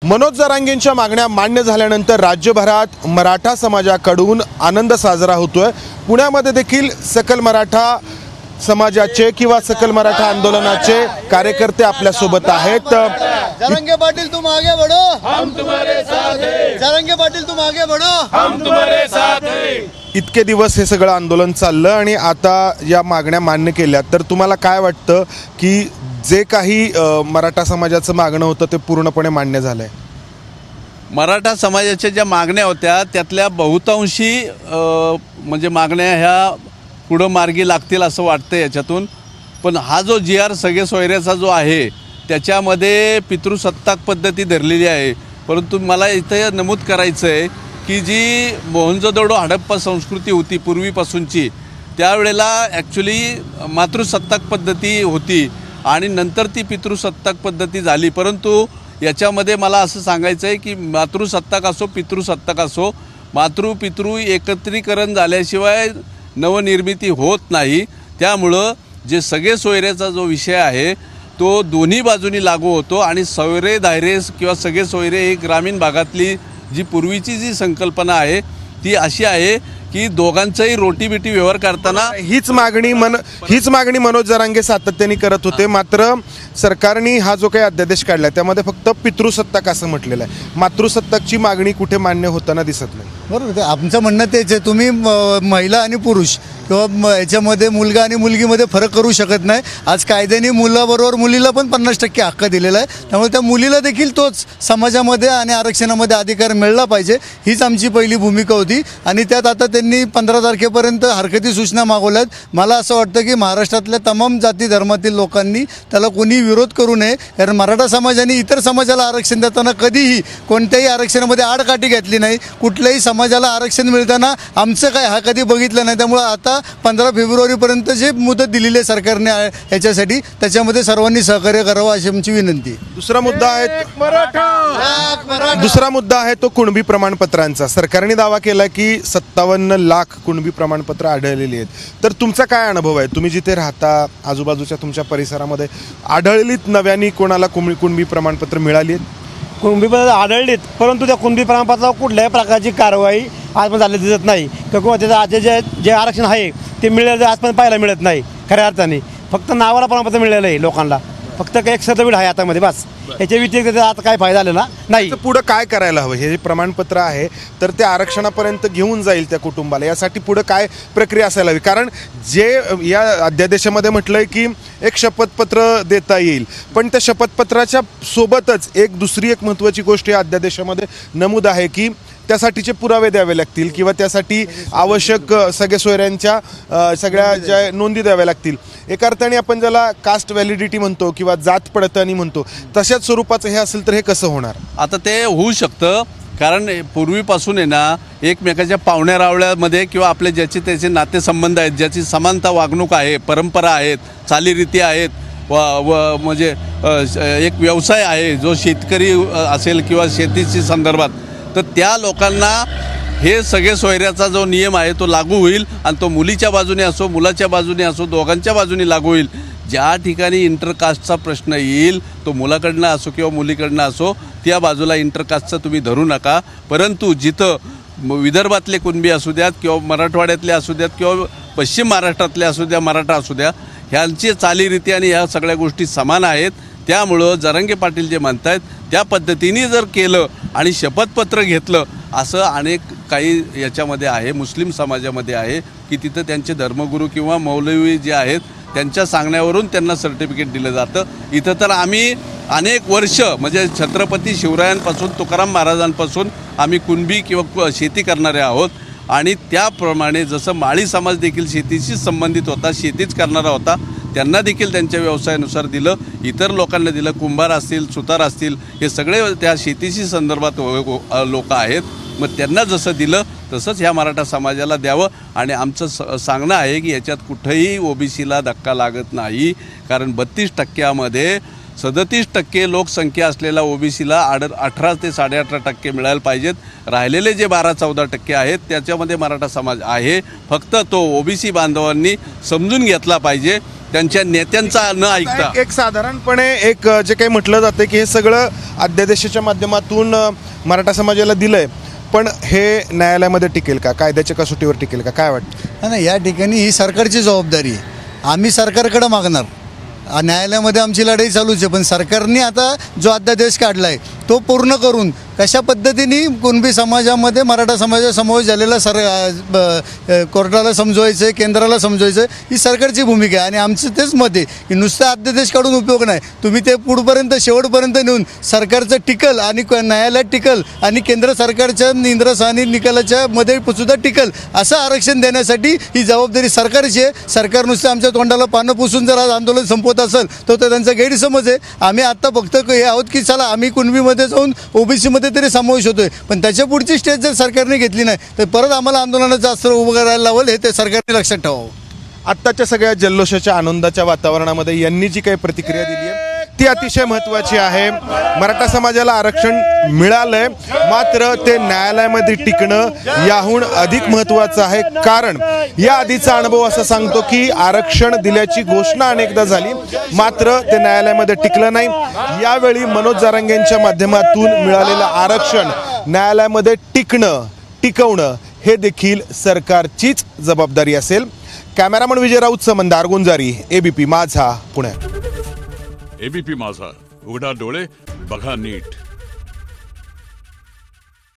मनोज जरांगेंच्या मागण्या मान्य झाल्यानंतर राज्यभरात मराठा समाजाकडून आनंद साजरा होतोय। पुण्यामध्ये देखील सकल मराठा समाजाचे किंवा सकल मराठा आंदोलनाचे कार्यकर्ते आपल्या सोबत आहेत। जरंगे पाटील तुम आगे बढ़ो, हम तुम्हारे साथ हैं। जरंगे पाटील तुम आगे बढ़ो, हम तुम्हारे साथ हैं। इतके दिवस हे सगळं आंदोलन चाललं आणि आता या मागण्या मान्य केल्या, तर तुम्हाला काय वाटतं की जे काही मराठा समाजाचं मागणं होतं ते पूर्णपणे मान्य झालंय? मराठा समाजाच्या ज्या मागण्या होत्या त्यातल्या बहुतांशी म्हणजे मागण्या ह्या पुढं मार्गी लागतील असं वाटतं याच्यातून। पण हा जो GR सगळे सोयऱ्याचा जो आहे त्याच्यामध्ये पितृसत्ताक पद्धती धरलेली आहे। परंतु मला इथे नमूद करायचं आहे की जी मोहनजोदडो हडप्पा संस्कृती होती पूर्वीपासूनची, त्यावेळेला ॲक्च्युली मातृसत्ताक पद्धती होती आणि नंतर ती पितृसत्ताक पद्धती झाली। परंतु याच्यामध्ये मला असं सांगायचं आहे की मातृसत्ताक असो पितृसत्ताक असो, मातृपितृ एकत्रीकरण झाल्याशिवाय नवनिर्मिती होत नाही। त्यामुळं जे सगळे सोयऱ्याचा जो विषय आहे तो दोन्ही बाजूनी लागू होतो आणि सोयरे दायरे किंवा सगळे सोयरे ही ग्रामीण भागातली जी पूर्वीची जी संकल्पना आहे ती अशी आहे की दोघांचाही रोटीबिटी व्यवहार करताना हीच मागणी मनोज जरांगे सातत्याने करत होते। मात्र सरकारने हा जो काही अध्यादेश काढला त्यामध्ये फक्त पितृसत्ताक असं म्हटलेलं आहे, मातृसत्ताकची मागणी कुठे मान्य होताना दिसत नाही। बरोबर, आमचं म्हणणं तेच आहे, तुम्ही महिला आणि पुरुष किंवा याच्यामध्ये मुलगा आणि मुलगीमध्ये फरक करू शकत नाही। आज कायद्याने मुलाबरोबर मुलीला पण 50% हक्क दिलेला आहे, त्यामुळे त्या मुलीला देखील तोच समाजामध्ये आणि आरक्षणामध्ये अधिकार मिळला पाहिजे, हीच आमची पहिली भूमिका होती। आणि त्यात आता त्यांनी 15 तारखेपर्यंत हरकती सूचना मागवल्यात। मला असं वाटतं की महाराष्ट्रातल्या तमाम जाती धर्मातील लोकांनी त्याला कोणी विरोध करू नये, कारण मराठा समाजाने इतर समाजाला आरक्षण देताना कधीही कोणत्याही आरक्षणामध्ये आडकाठी घेतली नाही। कुठल्याही समाजाला आरक्षण मिळताना आमचं काय हा कधी बघितलं नाही। त्यामुळे आता 15 फेब्रुवारीपर्यंत जे मुदत दिलेली आहे सरकारने याच्यासाठी, त्याच्यामध्ये सर्वांनी सहकार्य करावं अशी आमची विनंती आहे। दुसरा मुद्दा आहे तो कुणबी प्रमाणपत्रांचा। सरकारने दावा केला की 57 लाख कुणबी प्रमाणपत्र आढळलेली आहेत, तर तुमचा काय अनुभव आहे? तुम्ही जिथे राहता आजूबाजूच्या तुमच्या परिसरामध्ये आढळलीत नव्याने कोणाला कुणबी प्रमाणपत्र मिळाली आहेत? कुणबी आढळलीत, परंतु त्या कुणबी प्रमाणपत्रावर कुठल्याही प्रकारची कारवाई आज पण झाली दिसत नाही किंवा त्याचं जे आरक्षण आहे ते मिळालं आज पण पाहायला मिळत नाही। खऱ्या अर्थाने फक्त नावाला प्रमाणपत्र मिळालेलं आहे लोकांना, फक्त एक सर्टिफिकेट आहे हातामध्ये बस, याच्या व्यतिरिक्त आता काय फायदा झालेला नाही। पुढे काय करायला हवं? हे जे प्रमाणपत्र आहे तर ते आरक्षणापर्यंत घेऊन जाईल त्या कुटुंबाला, यासाठी पुढे काय प्रक्रिया असायला हवी? कारण जे या अध्यादेशामध्ये म्हटलंय की एक शपथपत्र देता येईल, पण त्या शपथपत्राच्या सोबतच दुसरी एक महत्त्वाची गोष्ट या अध्यादेशामध्ये नमूद आहे की त्यासाठीचे पुरावे द्यावे लागतील किंवा त्यासाठी आवश्यक सगळे सोयऱ्यांच्या सगळ्या ज्या नोंदी द्याव्या लागतील। एका अर्थाने आपण ज्याला कास्ट व्हॅलिडिटी म्हणतो किंवा जात पडताळणी म्हणतो तशाच स्वरूपाचं हे असेल तर हे कसं होणार? आता ते होऊ शकतं, कारण पूर्वीपासून आहे ना एकमेकाच्या पाहुण्या रावळ्यामध्ये किंवा आपले ज्याचे त्याचे नातेसंबंध आहेत, ज्याची समानता वागणूक आहे, परंपरा आहेत, चालीरीती आहेत, म्हणजे एक व्यवसाय आहे जो शेतकरी असेल किंवा शेतीची संदर्भात, तर त्या लोकांना हे सगळे सोयऱ्याचा जो नियम आहे तो लागू होईल आणि तो मुलीच्या बाजूने असो मुलाच्या बाजूने असो दोघांच्या बाजूने लागू होईल। ज्या ठिकाणी इंटरकास्टचा प्रश्न येईल तो मुलाकडनं असो किंवा मुलीकडनं असो त्या बाजूला इंटरकास्टचं तुम्ही धरू नका। परंतु जिथं विदर्भातले कुणबी असू द्यात किंवा मराठवाड्यातले असू द्यात किंवा पश्चिम महाराष्ट्रातले असू द्या मराठा असू द्या, ह्यांची चालीरीती आणि ह्या सगळ्या गोष्टी समान आहेत। त्यामुळं जरांगे पाटील जे म्हणतायत त्या पद्धतीने जर केलं आणि शपथपत्र घेतलं, असं अनेक काही याच्यामध्ये आहे, मुस्लिम समाजामध्ये आहे की तिथं त्यांचे धर्मगुरू किंवा मौलवी जे आहेत त्यांच्या सांगण्यावरून त्यांना सर्टिफिकेट दिलं जातं। इथं तर आम्ही अनेक वर्ष म्हणजे छत्रपती शिवरायांपासून तुकाराम महाराजांपासून आम्ही कुणबी किंवा शेती करणारे आहोत आणि त्याप्रमाणे जसं माळी समाज देखील शेतीशी संबंधित होता, शेतीच करणारा होता, त्यांना देखील त्यांच्या व्यवसायानुसार दिलं, इतर लोकांना दिलं, कुंभार असतील सुतार असतील हे सगळे त्या शेतीशी संदर्भात लोक आहेत, मग त्यांना जसं दिलं तसंच ह्या मराठा समाजाला द्यावं। आणि आमचं सांगणं आहे की याच्यात कुठेही ओबीसीला धक्का लागत नाही, कारण 32%मध्ये 37% लोकसंख्या असलेला ओबीसीला 18 ते 18.5% मिळायला पाहिजेत। राहिलेले जे 12-14% आहेत त्याच्यामध्ये मराठा समाज आहे, फक्त तो ओबीसी बांधवांनी समजून घेतला पाहिजे त्यांच्या नेत्यांचा न ऐकता. एक साधारणपणे एक जे काही म्हटलं जातं की हे सगळं अध्यादेशाच्या माध्यमातून मराठा समाजाला दिलंय, पण हे न्यायालयामध्ये टिकेल का, कायद्याच्या कसोटीवर टिकेल का, काय वाटतं? नाही, या ठिकाणी ही सरकारची जबाबदारी आहे. आम्ही सरकारकडे मागणार, न्यायालयामध्ये आमची लढाई चालूच आहे, पण सरकारने आता जो अध्यादेश काढला आहे तो पूर्ण करून कशा पद्धतीने कुणबी समाजामध्ये मराठा समाजाचा समावेश झालेला कोर्टाला समजवायचं आहे, केंद्राला समजवायचं आहे, ही सरकारची भूमिका आहे. आणि आमचं तेच मत आहे की नुसतं अध्यादेश काढून उपयोग नाही, तुम्ही ते पुढपर्यंत शेवटपर्यंत नेऊन सरकारचं टिकल आणि न्यायालयात टिकल आणि केंद्र सरकारच्या इंद्रसानी निकालाच्या मध्ये सुद्धा टिकल असं आरक्षण देण्यासाठी ही जबाबदारी सरकारची आहे. सरकार नुसतं आमच्या तोंडाला पानं पुसून जर आज आंदोलन संपवत असेल तर त्यांचा गैरसमज आहे. आम्ही आत्ता फक्त हे आहोत की चला आम्ही कुणबीमध्ये जाऊन ओबीसीमध्ये तरी समावेश होतोय, पण त्याच्या पुढची स्टेज जर सरकारने घेतली नाही तर परत आम्हाला आंदोलनाचं अस्त्र उभं करायला लावलं, हे ते सरकारने लक्षात ठेवावं. आत्ताच्या सगळ्या जल्लोषाच्या आनंदाच्या वातावरणामध्ये यांनी जी काही प्रतिक्रिया दिली आहे ती अतिशय महत्त्वाची आहे. मराठा समाजाला आरक्षण मिळालंय, मात्र ते न्यायालयामध्ये टिकणं याहून अधिक महत्त्वाचं आहे. कारण या आधीचा अनुभव असा सांगतो की आरक्षण दिल्याची घोषणा अनेकदा झाली, मात्र ते न्यायालयामध्ये टिकलं नाही. यावेळी मनोज जारंगेंच्या माध्यमातून मिळालेलं आरक्षण न्यायालयामध्ये टिकवणं हे देखील सरकारचीच जबाबदारी असेल. कॅमेरामन विजय राऊत, मंदार गुंजारी, एबीपी माझा, पुणे. एबीपी माझा, उघडा डोळे बघा नीट.